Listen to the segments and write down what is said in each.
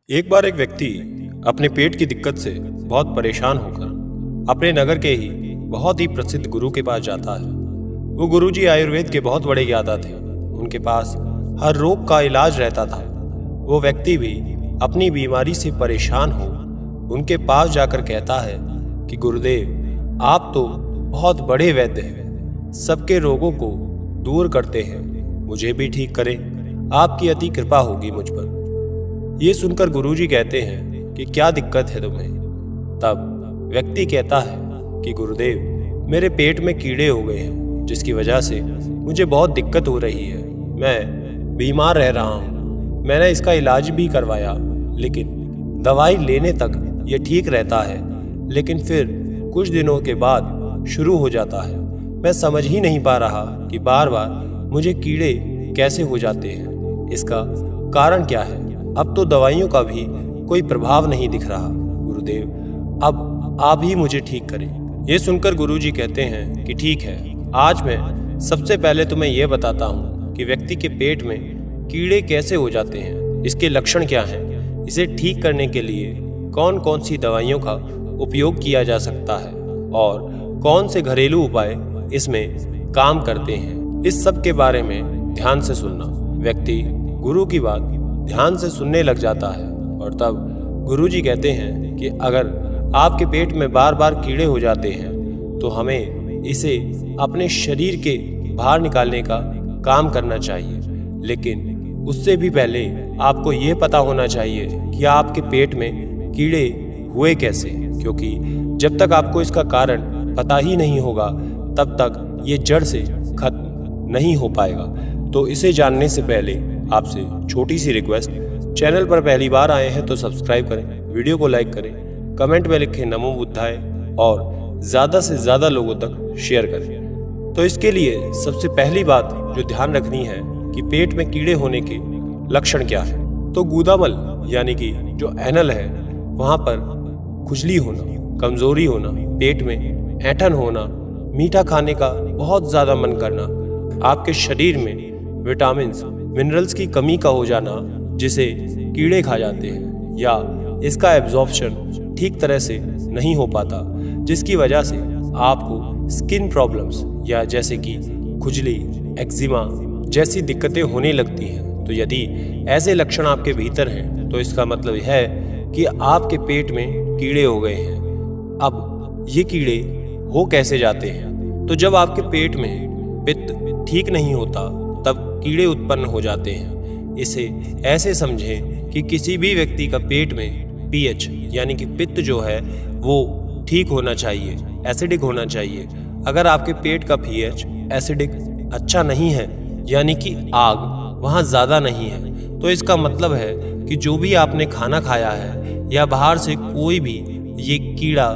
एक बार एक व्यक्ति अपने पेट की दिक्कत से बहुत परेशान होकर अपने नगर के ही बहुत ही प्रसिद्ध गुरु के पास जाता है। वो गुरुजी आयुर्वेद के बहुत बड़े ज्ञाता थे। उनके पास हर रोग का इलाज रहता था। वो व्यक्ति भी अपनी बीमारी से परेशान हो उनके पास जाकर कहता है कि गुरुदेव, आप तो बहुत बड़े वैद्य हैं, सबके रोगों को दूर करते हैं, मुझे भी ठीक करें, आपकी अति कृपा होगी मुझ पर। ये सुनकर गुरुजी कहते हैं कि क्या दिक्कत है तुम्हें? तब व्यक्ति कहता है कि गुरुदेव, मेरे पेट में कीड़े हो गए हैं, जिसकी वजह से मुझे बहुत दिक्कत हो रही है। मैं बीमार रह रहा हूँ, मैंने इसका इलाज भी करवाया, लेकिन दवाई लेने तक ये ठीक रहता है, लेकिन फिर कुछ दिनों के बाद शुरू हो जाता है। मैं समझ ही नहीं पा रहा कि बार बार मुझे कीड़े कैसे हो जाते हैं, इसका कारण क्या है। अब तो दवाइयों का भी कोई प्रभाव नहीं दिख रहा। गुरुदेव, अब आप ही मुझे ठीक करें। ये सुनकर गुरुजी कहते हैं कि ठीक है, आज मैं सबसे पहले तुम्हें यह बताता हूँ कि व्यक्ति के पेट में कीड़े कैसे हो जाते हैं, इसके लक्षण क्या हैं, इसे ठीक करने के लिए कौन कौन सी दवाइयों का उपयोग किया जा सकता है और कौन से घरेलू उपाय इसमें काम करते हैं। इस सब के बारे में ध्यान से सुनना। व्यक्ति गुरु की बात ध्यान से सुनने लग जाता है और तब गुरुजी कहते हैं कि अगर आपके पेट में बार बार कीड़े हो जाते हैं तो हमें इसे अपने शरीर के बाहर निकालने का काम करना चाहिए, लेकिन उससे भी पहले आपको ये पता होना चाहिए कि आपके पेट में कीड़े हुए कैसे, क्योंकि जब तक आपको इसका कारण पता ही नहीं होगा तब तक ये जड़ से खत्म नहीं हो पाएगा। तो इसे जानने से पहले आपसे छोटी सी रिक्वेस्ट, चैनल पर पहली बार आए हैं तो सब्सक्राइब करें, वीडियो को लाइक करें, कमेंट में लिखें नमो बुद्धाय और ज़्यादा से ज़्यादा लोगों तक शेयर करें। तो इसके लिए सबसे पहली बात जो ध्यान रखनी है कि पेट में कीड़े होने के लक्षण क्या है। तो गूदामल यानी कि जो एनल है वहाँ पर खुजली होना, कमज़ोरी होना, पेट में ऐंठन होना, मीठा खाने का बहुत ज़्यादा मन करना, आपके शरीर में विटामिन्स मिनरल्स की कमी का हो जाना जिसे कीड़े खा जाते हैं, या इसका एब्जॉर्प्शन ठीक तरह से नहीं हो पाता, जिसकी वजह से आपको स्किन प्रॉब्लम्स या जैसे कि खुजली, एक्जिमा जैसी दिक्कतें होने लगती हैं। तो यदि ऐसे लक्षण आपके भीतर हैं तो इसका मतलब है कि आपके पेट में कीड़े हो गए हैं। अब ये कीड़े हो कैसे जाते हैं? तो जब आपके पेट में पित्त ठीक नहीं होता तब कीड़े उत्पन्न हो जाते हैं। इसे ऐसे समझें कि किसी भी व्यक्ति का पेट में पीएच यानी कि पित्त जो है वो ठीक होना चाहिए, एसिडिक होना चाहिए। अगर आपके पेट का पीएच एसिडिक अच्छा नहीं है यानी कि आग वहाँ ज़्यादा नहीं है, तो इसका मतलब है कि जो भी आपने खाना खाया है या बाहर से कोई भी ये कीड़ा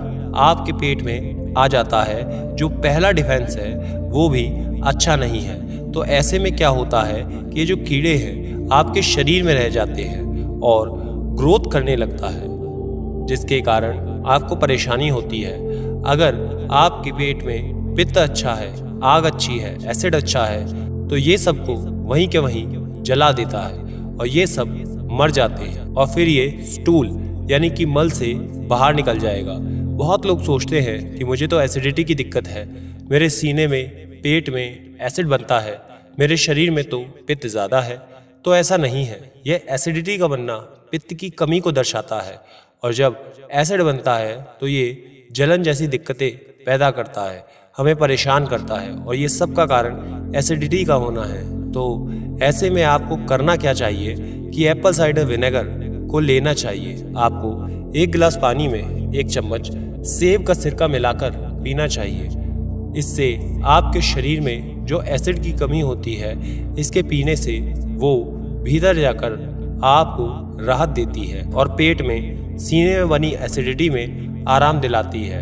आपके पेट में आ जाता है, जो पहला डिफेंस है वो भी अच्छा नहीं है। तो ऐसे में क्या होता है कि ये जो कीड़े हैं आपके शरीर में रह जाते हैं और ग्रोथ करने लगता है, जिसके कारण आपको परेशानी होती है। अगर आपके पेट में पित्त अच्छा है, आग अच्छी है, एसिड अच्छा है, तो ये सबको वहीं के वहीं जला देता है और ये सब मर जाते हैं और फिर ये स्टूल यानी कि मल से बाहर निकल जाएगा। बहुत लोग सोचते हैं कि मुझे तो एसिडिटी की दिक्कत है, मेरे सीने में पेट में एसिड बनता है, मेरे शरीर में तो पित्त ज़्यादा है। तो ऐसा नहीं है। यह एसिडिटी का बनना पित्त की कमी को दर्शाता है, और जब एसिड बनता है तो ये जलन जैसी दिक्कतें पैदा करता है, हमें परेशान करता है, और ये सब का कारण एसिडिटी का होना है। तो ऐसे में आपको करना क्या चाहिए कि एप्पल साइडर विनेगर को लेना चाहिए। आपको 1 गिलास पानी में 1 चम्मच सेब का सिरका मिलाकर पीना चाहिए। इससे आपके शरीर में जो एसिड की कमी होती है, इसके पीने से वो भीतर जाकर आपको राहत देती है और पेट में सीने में बनी एसिडिटी में आराम दिलाती है।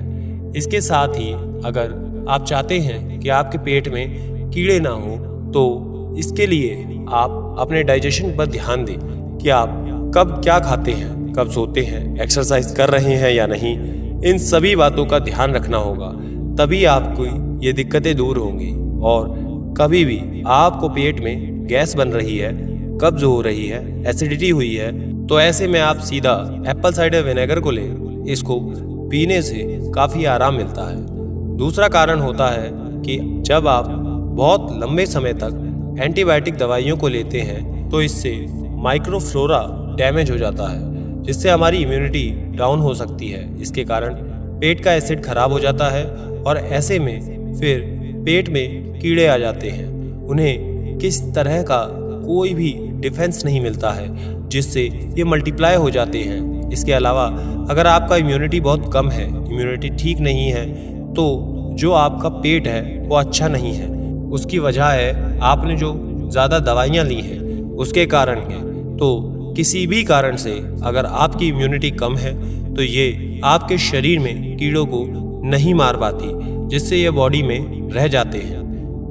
इसके साथ ही अगर आप चाहते हैं कि आपके पेट में कीड़े ना हो, तो इसके लिए आप अपने डाइजेशन पर ध्यान दें कि आप कब क्या खाते हैं, कब सोते हैं, एक्सरसाइज कर रहे हैं या नहीं। इन सभी बातों का ध्यान रखना होगा, तभी आपको ये दिक्कतें दूर होंगी। और कभी भी आपको पेट में गैस बन रही है, कब्ज हो रही है, एसिडिटी हुई है, तो ऐसे में आप सीधा एप्पल साइडर विनेगर को लें। इसको पीने से काफ़ी आराम मिलता है। दूसरा कारण होता है कि जब आप बहुत लंबे समय तक एंटीबायोटिक दवाइयों को लेते हैं तो इससे माइक्रोफ्लोरा डैमेज हो जाता है, जिससे हमारी इम्यूनिटी डाउन हो सकती है। इसके कारण पेट का एसिड खराब हो जाता है और ऐसे में फिर पेट में कीड़े आ जाते हैं। उन्हें किस तरह का कोई भी डिफेंस नहीं मिलता है, जिससे ये मल्टीप्लाई हो जाते हैं। इसके अलावा अगर आपका इम्यूनिटी बहुत कम है, इम्यूनिटी ठीक नहीं है, तो जो आपका पेट है वो अच्छा नहीं है। उसकी वजह है आपने जो ज़्यादा दवाइयाँ ली हैं उसके कारण है। तो किसी भी कारण से अगर आपकी इम्यूनिटी कम है तो ये आपके शरीर में कीड़ों को नहीं मार पाती, जिससे ये बॉडी में रह जाते हैं।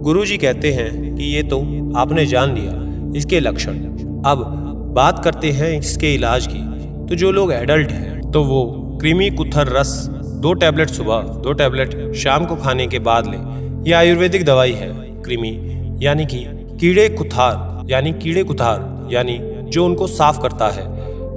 गुरुजी कहते हैं कि ये तो आपने जान लिया इसके लक्षण। अब बात करते हैं इसके इलाज की। तो जो लोग एडल्ट हैं तो वो कृमि कुथर रस 2 टैबलेट सुबह 2 टैबलेट शाम को खाने के बाद लें। यह आयुर्वेदिक दवाई है। कृमि यानी कि कीड़े कुथार यानी जो उनको साफ करता है,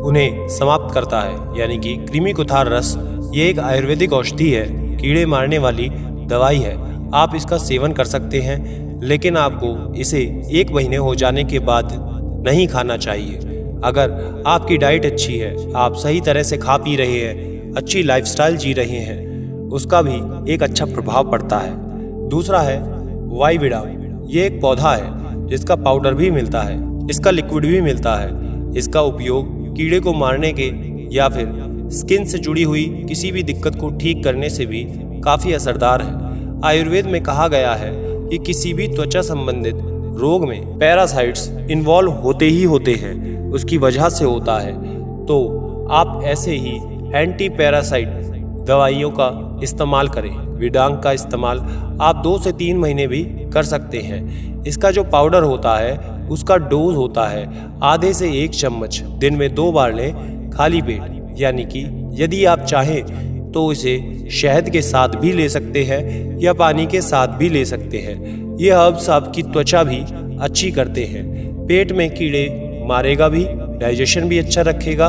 उन्हें समाप्त करता है, यानी कि कृमि कुथार रस। ये एक आयुर्वेदिक औषधि है, कीड़े मारने वाली दवाई है। आप इसका सेवन कर सकते हैं, लेकिन आपको इसे 1 महीने हो जाने के बाद नहीं खाना चाहिए। अगर आपकी डाइट अच्छी है, आप सही तरह से खा पी रहे हैं, अच्छी लाइफस्टाइल जी रहे हैं, उसका भी एक अच्छा प्रभाव पड़ता है। दूसरा है वाइविडाम। ये एक पौधा है जिसका पाउडर भी मिलता है, इसका लिक्विड भी मिलता है। इसका उपयोग कीड़े को मारने के या फिर स्किन से जुड़ी हुई किसी भी दिक्कत को ठीक करने से भी काफ़ी असरदार है। आयुर्वेद में कहा गया है कि किसी भी त्वचा संबंधित रोग में पैरासाइट्स इन्वॉल्व होते ही होते हैं, उसकी वजह से होता है। तो आप ऐसे ही एंटी पैरासाइट दवाइयों का इस्तेमाल करें। विडांग का इस्तेमाल आप 2 से 3 महीने भी कर सकते हैं। इसका जो पाउडर होता है उसका डोज होता है आधे से 1 चम्मच, दिन में 2 बार लें खाली पेट। यानी कि यदि आप चाहें तो इसे शहद के साथ भी ले सकते हैं या पानी के साथ भी ले सकते हैं। ये हर्ब्स आपकी त्वचा भी अच्छी करते हैं, पेट में कीड़े मारेगा भी, डाइजेशन भी अच्छा रखेगा।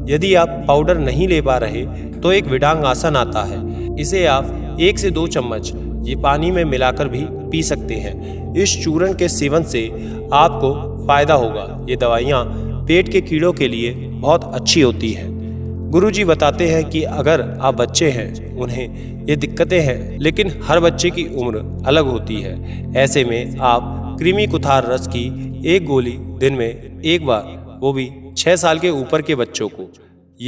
यदि आप पाउडर नहीं ले पा रहे तो एक विडांग आसन आता है, इसे आप 1 से 2 चम्मच ये पानी में मिलाकर भी पी सकते हैं। इस चूर्ण के सेवन से आपको फायदा होगा। ये दवाइयाँ पेट के कीड़ों के लिए बहुत अच्छी होती हैं। गुरुजी बताते हैं कि अगर आप बच्चे हैं, उन्हें ये दिक्कतें हैं, लेकिन हर बच्चे की उम्र अलग होती है। ऐसे में आप कृमि कुथार रस की 1 गोली दिन में 1 बार, वो भी 6 साल के ऊपर के बच्चों को।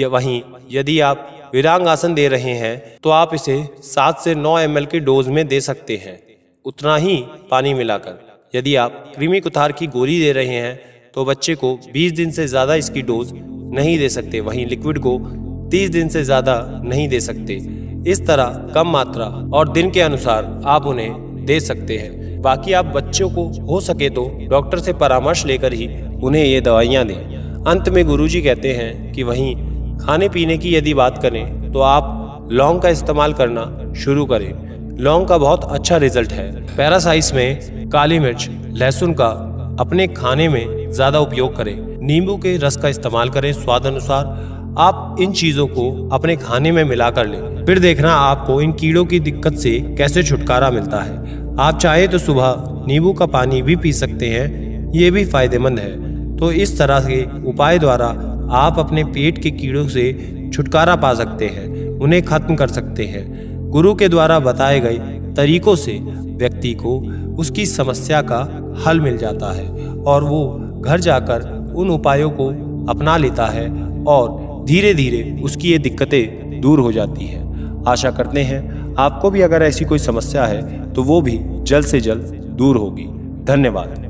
वहीं यदि आप विडांग आसन दे रहे हैं तो आप इसे 7 से 9 ml के डोज में दे सकते हैं, उतना ही पानी मिलाकर। यदि आप कृमि कुथार की गोली दे रहे हैं तो बच्चे को 20 दिन से ज़्यादा इसकी डोज नहीं दे सकते, वहीं लिक्विड को 30 दिन से ज़्यादा नहीं दे सकते। इस तरह कम मात्रा और दिन के अनुसार आप उन्हें दे सकते हैं। बाकी आप बच्चों को हो सके तो डॉक्टर से परामर्श लेकर ही उन्हें ये दवाइयाँ दें। अंत में गुरुजी कहते हैं कि वहीं खाने पीने की यदि बात करें तो आप लौंग का इस्तेमाल करना शुरू करें। लौंग का बहुत अच्छा रिजल्ट है। पैरासाइट्स में काली मिर्च, लहसुन का अपने खाने में ज़्यादा उपयोग करें। नींबू के रस का इस्तेमाल करें स्वाद अनुसार। आप इन चीज़ों को अपने खाने में मिला कर लें, फिर देखना आपको इन कीड़ों की दिक्कत से कैसे छुटकारा मिलता है। आप चाहे तो सुबह नींबू का पानी भी पी सकते हैं, ये भी फायदेमंद है। तो इस तरह के उपाय द्वारा आप अपने पेट के कीड़ों से छुटकारा पा सकते हैं, उन्हें खत्म कर सकते हैं। गुरु के द्वारा बताए गए तरीकों से व्यक्ति को उसकी समस्या का हल मिल जाता है और वो घर जाकर उन उपायों को अपना लेता है और धीरे धीरे उसकी ये दिक्कतें दूर हो जाती हैं। आशा करते हैं आपको भी अगर ऐसी कोई समस्या है तो वो भी जल्द से जल्द दूर होगी। धन्यवाद।